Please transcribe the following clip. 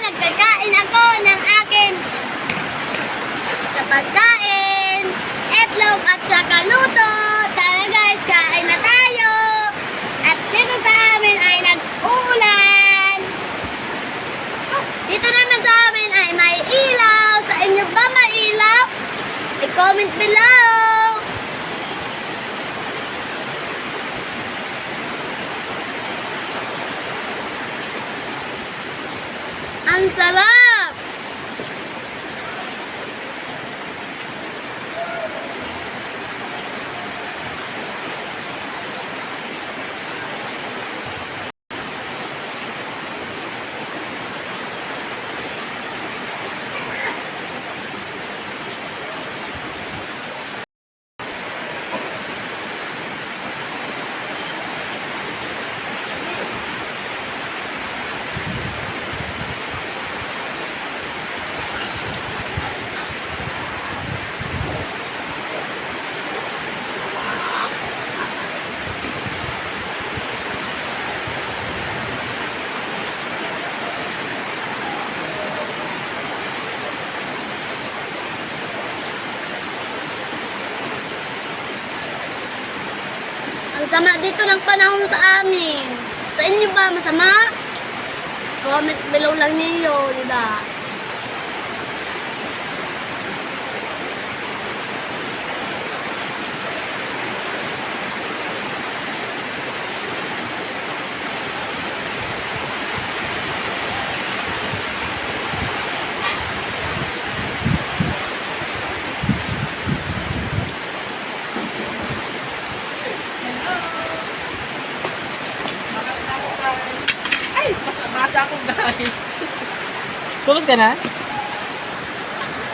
nagkakain ako ng akin sa pagkain, etlog at saka luto. Tara guys, kain na tayo. At dito sa amin ay nag-uulan. Dito naman sa amin ay may ilaw. Sa inyo ba may ilaw? I-comment below. Ang sarap! Ang sama dito ng panahon sa amin. Sa inyo ba masama? Comment below lang niyo, di ba? Ay, basa ako guys. Tulog ka na?